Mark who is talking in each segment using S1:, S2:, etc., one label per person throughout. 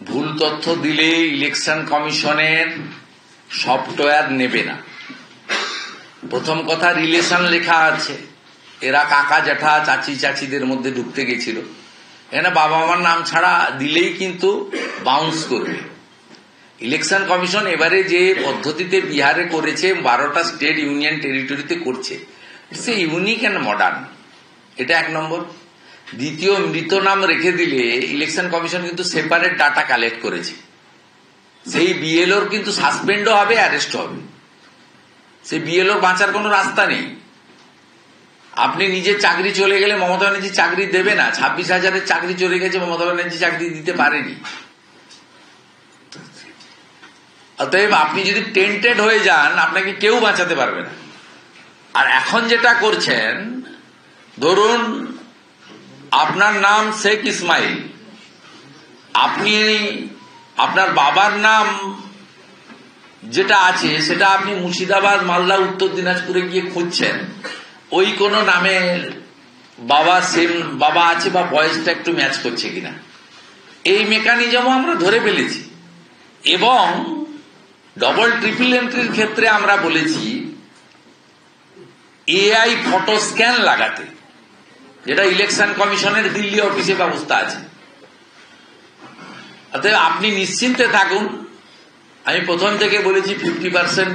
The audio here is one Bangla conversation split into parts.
S1: ভুল তথ্য দিলে ইলেকশন কমিশনের সফটওয়্যার নেবে না। প্রথম কথা, রিলেশন লেখা আছে, এরা কাকা জ্যাঠা চাচি চাচিদের মধ্যে ঢুকতে গেছিল। এখানে বাবা মার নাম ছাড়া দিলেই কিন্তু বাউন্স করবে। ইলেকশন কমিশন এবারে যে পদ্ধতিতে বিহারে করেছে, 12টা স্টেট ইউনিয়ন টেরিটরিতে করছে, it's a unique and modern. এটা এক নম্বর। দ্বিতীয়, মৃত নাম রেখে দিলে ইলেকশন কমিশন কিন্তু সেপারেট ডাটা কালেক্ট করেছে। সেই বিএলওর কিন্তু সাসপেন্ডও হবে, অ্যারেস্ট হবে। সেই বিএলওর বাঁচার কোনো রাস্তা নেই। আপনি নিজের চাকরি চলে গেলে মমতা ব্যানার্জি চাকরি দেবে না। 26,000-এর চাকরি চলে গেছে, মমতা ব্যানার্জি চাকরি দিতে পারেনি। অতএব আপনি যদি টেন্টেড হয়ে যান, আপনাকে কেউ বাঁচাতে পারবে না। আর এখন যেটা করছেন, ধরুন আপনার নাম শেখ ইসমাইল, আপনি আপনার বাবার নাম যেটা আছে সেটা আপনি মুর্শিদাবাদ, মালদা, উত্তর দিনাজপুরে গিয়ে খুঁজছেন, ওই কোন নামের সেম বাবা আছে বা বয়সটা একটু ম্যাচ করছে কিনা, এই মেকানিজমও আমরা ধরে ফেলেছি। এবং ডবল ট্রিপল এন্ট্রির ক্ষেত্রে আমরা বলেছি এআই ফটো স্ক্যান লাগাতে, যেটা ইলেকশন কমিশনের দিল্লি অফিসে ব্যবস্থা আছে। অতএব আপনি নিশ্চিন্তে থাকুন। আমি প্রথম থেকে বলেছি 50%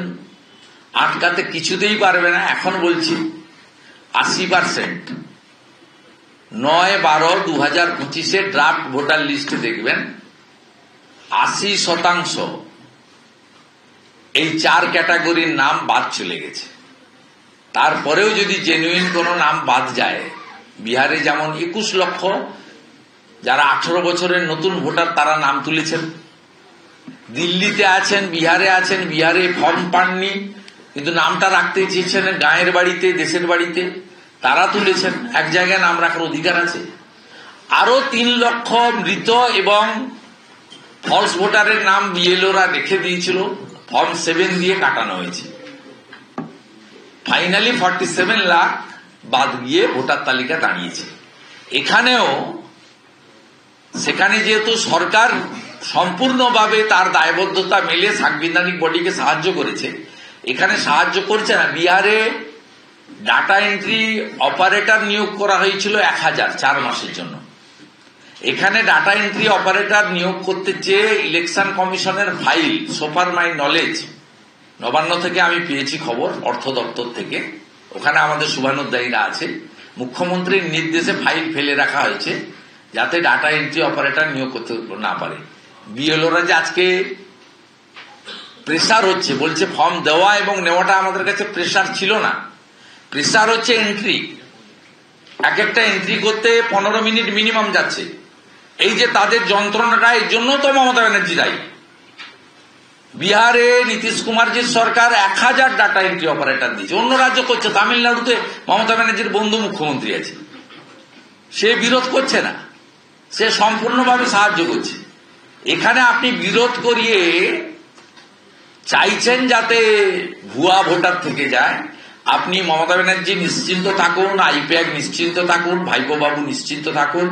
S1: আটকাতে কিছুতেই পারবে না। এখন বলছি 80%। 9/12/2025 ড্রাফট ভোটার লিস্টে দেখবেন 80% এই 4 ক্যাটাগরির নাম বাদ চলে গেছে। তারপরেও যদি জেনুইন কোন নাম বাদ যায়, বিহারে যেমন 21 লক্ষ যারা 18 বছরের নতুন ভোটার তারা নাম তুলেছেন, দিল্লিতে আছেন, বিহারে আছেন, বিহারে ফর্ম পাননি কিন্তু নামটা রাখতে চেয়েছেন গাঁয়ের বাড়িতে, দেশের বাড়িতে, তারা তুলেছেন। এক জায়গায় নাম রাখার অধিকার আছে। আরো 3 লক্ষ মৃত এবং ফলস ভোটারের নাম বিএলওরা রেখে দিয়েছিল, ফর্ম 7 দিয়ে কাটানো হয়েছে। ফাইনালি 47 লাখ বাদ গিয়ে ভোটার তালিকা দাঁড়িয়েছে। এখানেও সেখানে যেহেতু সরকার সম্পূর্ণভাবে তার দায়বদ্ধতা মেলে সাংবিধানিক বডিকে সাহায্য করেছে, এখানে সাহায্য করছে না। বিহারে ডাটা এন্ট্রি অপারেটর নিয়োগ করা হয়েছিল 1000 4 মাসের জন্য। এখানে ডাটা এন্ট্রি অপারেটর নিয়োগ করতে চেয়ে ইলেকশন কমিশনের ফাইল, সোফার মাই নলেজ, নবান্ন থেকে আমি পেয়েছি খবর, অর্থ দপ্তর থেকে, ওখানে আমাদের শুভানুধ্যায়ীরা আছে, মুখ্যমন্ত্রীর নির্দেশে ফাইল ফেলে রাখা হয়েছে যাতে ডাটা এন্ট্রি অপারেটর নিয়োগ করতে না পারে। বিএলওরা যে আজকে প্রেসার হচ্ছে, বলছে ফর্ম দেওয়া এবং নেওয়াটা আমাদের কাছে প্রেসার ছিল না, প্রেসার হচ্ছে এন্ট্রি। এক একটা এন্ট্রি করতে 15 মিনিট মিনিমাম যাচ্ছে। এই যে তাদের যন্ত্রণাটা, এর জন্য তো মমতা ব্যানার্জি দায়ী। বিহারে নীতিশ কুমারজির সরকার 1000 ডাটা এন্ট্রি অপারেটর দিয়েছে, অন্য রাজ্য করছে। তামিলনাড়ুতে মমতা ব্যানার্জির বন্ধু মুখ্যমন্ত্রী আছে, সে বিরোধ করছে না, সে সম্পূর্ণভাবে সাহায্য করছে। এখানে আপনি বিরোধ করিয়ে চাইছেন যাতে ভুয়া ভোটার থেকে যায়। আপনি মমতা ব্যানার্জি নিশ্চিন্ত থাকুন, আইপ্যাক নিশ্চিন্ত থাকুন, ভাইপো বাবু নিশ্চিন্ত থাকুন।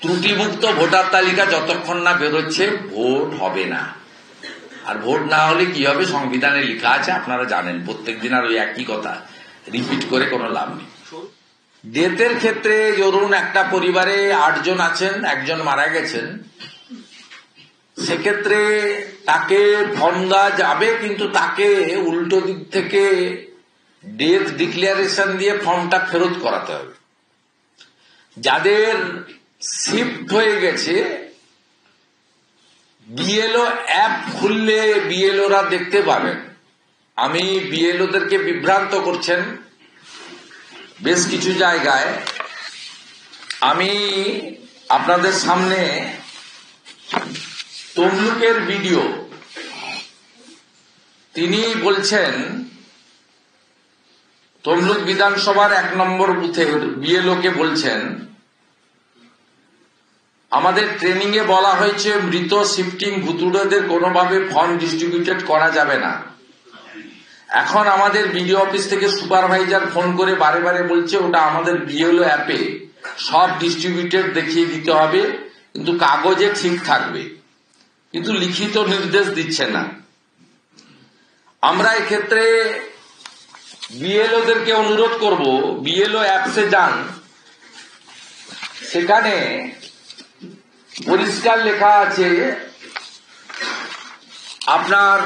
S1: ত্রুটিমুক্ত ভোটার তালিকা যতক্ষণ না বেরোচ্ছে ভোট হবে না। আর ভোট না হলে কি হবে, সংবিধানে লেখা আছে, আপনারা জানেন। প্রত্যেকদিন আর ওই একই কথা রিপিট করে কোনো লাভ নেই। ডেথের ক্ষেত্রে ধরুন একটা পরিবারে 8 জন আছেন, একজন মারা গেছেন, সেক্ষেত্রে তাকে ফর্ম দেওয়া যাবে, কিন্তু তাকে উল্টো দিক থেকে ডেথ ডিক্লারেশন দিয়ে ফর্মটা ফেরত করাতে হবে। যাদের শিফট হয়ে গেছে, বিএলও অ্যাপ খুললে বিএলওরা দেখতে পাবেন। আমি বিএলওদেরকে বিভ্রান্ত করছেন বেশ কিছু জায়গায়। আমি আপনাদের সামনে তমলুকের ভিডিও, তিনি বলছেন তমলুক বিধানসভার 1 নম্বর বুথের বিএলও কে বলছেন, আমাদের ট্রেনিং এ বলা হয়েছে মৃত শিফটিং ভুতুড়েদের কোনোভাবে ফর্ম ডিস্ট্রিবিউটেড করা যাবে না। এখন আমাদের বিডিও অফিস থেকে সুপারভাইজার ফোন করে বারে বারে বলছে ওটা আমাদের বিএলও অ্যাপে সব ডিস্ট্রিবিউটেড দেখিয়ে দিতে হবে, কিন্তু কাগজে ঠিক থাকবে, কিন্তু লিখিত নির্দেশ দিচ্ছে না। আমরা এক্ষেত্রে বিএলওদেরকে অনুরোধ করব, বিএলও অ্যাপসে যান, সেখানে পরিষ্কার লেখা আছে আপনার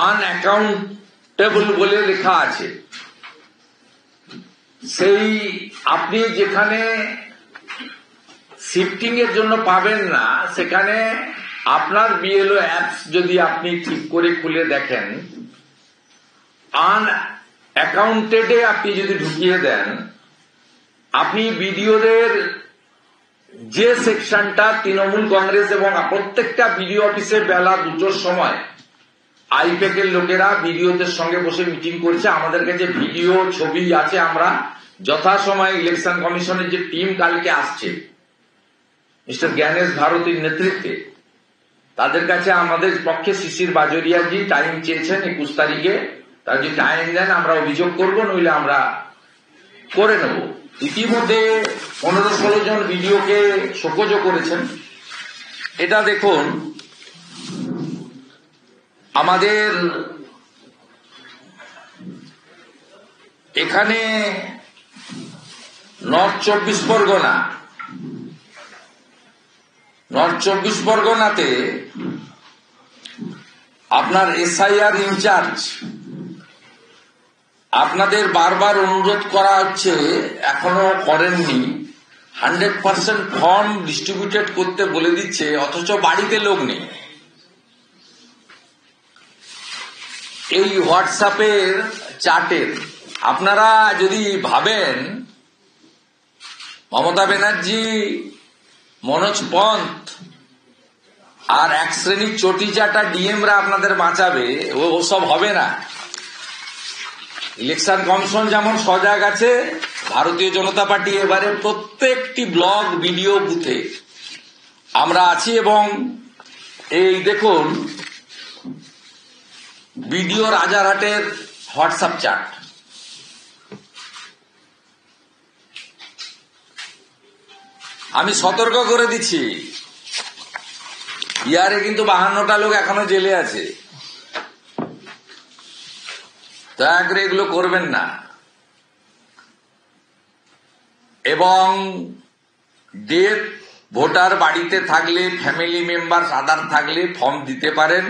S1: আনঅ্যাকাউন্টেবল বলে লেখা আছে। সেই আপনি যেখানে শিফটিং এর জন্য পাবেন না, সেখানে আপনার বিএলও অ্যাপস যদি আপনি ঠিক করে খুলে দেখেন, আনঅ্যাকাউন্টেডে আপনি যদি ঢুকিয়ে দেন, আপনি বিডিওদের যে সেকশনটা তৃণমূল কংগ্রেস এবং প্রত্যেকটা বিডিও অফিসে বেলা 2টোর সময় আইপ্যাকের লোকেরা বিডিওদের সঙ্গে বসে মিটিং করছে। আমাদের কাছে ভিডিও ছবি আছে। আমরা যথাসময়ে ইলেকশন কমিশনের যে টিম কালকে আসছে মিস্টার জ্ঞানেশ ভারতীর নেতৃত্বে, তাদের কাছে আমাদের পক্ষে শিশির বাজরিয়াজি টাইম চেয়েছেন 21 তারিখে। তারা যদি টাইম দেন আমরা অভিযোগ করব, নইলে আমরা করে নেব। ইতিমধ্যে 15-16 জন ভিডিওকে শোকজও করেছেন। এটা দেখুন, আমাদের এখানে নর্থ চব্বিশ পরগনাতে আপনার এসআইআর ইনচার্জ আপনাদের বারবার অনুরোধ করা হচ্ছে, এখনো করেননি, 100% ফর্ম ডিস্ট্রিবিউটেড করতে বলে দিচ্ছে, অথচ বাড়িতে লোক নেই। এই হোয়াটসঅ্যাপের চার্টের আপনারা যদি ভাবেন মমতা ব্যানার্জি, মনোজ পন্থ আর এক শ্রেণীর চটিচাটা ডিএমরা আপনাদের বাঁচাবে, ওসব হবে না। ইলেকশন কমিশন যেমন সজাগ আছে, ভারতীয় জনতা পার্টি এবারে প্রত্যেকটি ব্লক ভিডিও বুথে আমরা আছি। এবং এই দেখুন ভিডিও রাজারহাটের হোয়াটসঅ্যাপ চ্যাট, আমি সতর্ক করে দিচ্ছি, বিহারে কিন্তু 52টা লোক এখনো জেলে আছে। দয়া করে এগুলো করবেন না। এবং ডেথ ভোটার বাড়িতে থাকলে, ফ্যামিলি মেম্বার আদার থাকলে ফর্ম দিতে পারেন,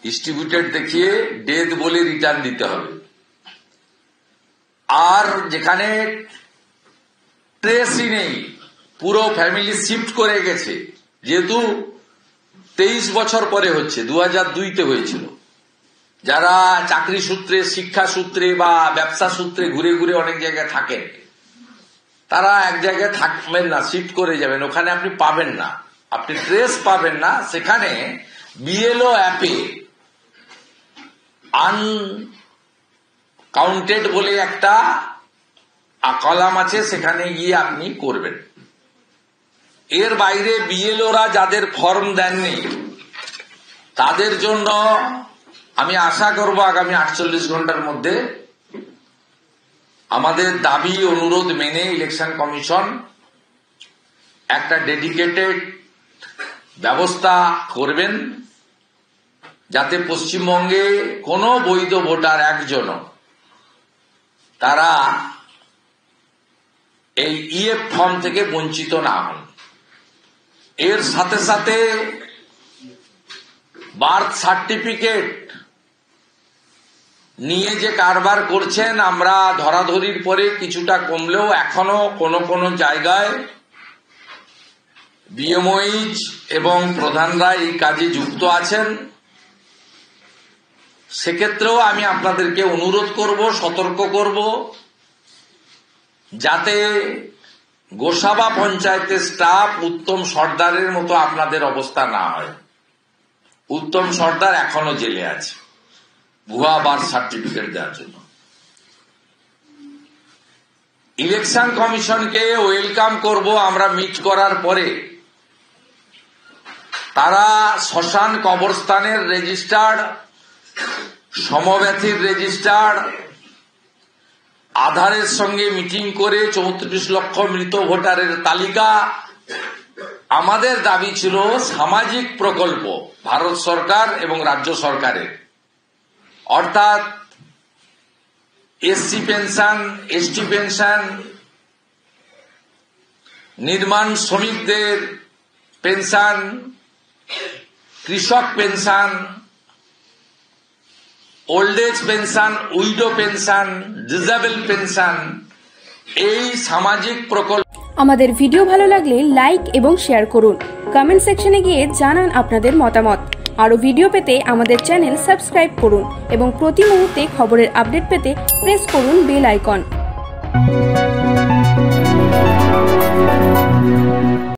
S1: ডিস্ট্রিবিউটেড দেখিয়ে ডেথ বলে রিটার্ন দিতে হবে। আর যেখানে ট্রেসই নেই, পুরো ফ্যামিলি শিফট করে গেছে, যেহেতু 23 বছর পরে হচ্ছে, 2002-তে হয়েছিল, যারা চাকরি সূত্রে, শিক্ষা সূত্রে বা ব্যবসা সূত্রে ঘুরে ঘুরে অনেক জায়গায় থাকেন, তারা এক জায়গায় থাকবেন না, শিফট করে যাবেন, ওখানে আপনি পাবেন না, আপনি ট্রেস পাবেন না। সেখানে বিএলও অ্যাপে আনকাউন্টেড বলে একটা কলাম আছে, সেখানে গিয়ে আপনি করবেন। এর বাইরে বিএলওরা যাদের ফর্ম দেননি তাদের জন্য আমি আশা করব আগামী 48 ঘন্টার মধ্যে আমাদের দাবি অনুরোধ মেনে ইলেকশন কমিশন একটা ডেডিকেটেড ব্যবস্থা করবেন, যাতে পশ্চিমবঙ্গে কোনো বৈধ ভোটার একজনও তারা এই ইএফ ফর্ম থেকে বঞ্চিত না হন। এর সাথে সাথে বার্থ সার্টিফিকেট নিয়ে যে কারবার করছেন, আমরা ধরাধরির পরে কিছুটা কমলেও এখনো কোনো কোনো জায়গায় বিএমওইচ এবং প্রধানরা এই কাজে যুক্ত আছেন। সেক্ষেত্রেও আমি আপনাদেরকে অনুরোধ করব, সতর্ক করব, যাতে গোসাবা পঞ্চায়েতের স্টাফ উত্তম সর্দারের মতো আপনাদের অবস্থা না হয়। উত্তম সর্দার এখনো জেলে আছে ভুয়া বার্থ সার্টিফিকেট দেওয়ার জন্য। ইলেকশন কমিশনকে ওয়েলকাম করব আমরা মিট করার পরে। তারা শ্মশান কবরস্থানের রেজিস্টার্ড, সমব্যথীর রেজিস্টার্ড আধারের সঙ্গে মিটিং করে 34 লক্ষ মৃত ভোটারের তালিকা। আমাদের দাবি ছিল সামাজিক প্রকল্প ভারত সরকার এবং রাজ্য সরকারের, অর্থাৎ এসসি পেনশন, এসটি পেনশন, নির্মাণ শ্রমিকদের পেনশন, কৃষক pension, old age pension, widow pension, disable pension, এই সামাজিক প্রকল্প।
S2: আমাদের ভিডিও ভালো লাগলে লাইক এবং শেয়ার করুন। কমেন্ট সেকশনে গিয়ে জানান আপনাদের মতামত। আরো ভিডিও পেতে আমাদের চ্যানেল সাবস্ক্রাইব করুন এবং প্রতি মুহূর্তে খবরের আপডেট পেতে প্রেস করুন বেল আইকন।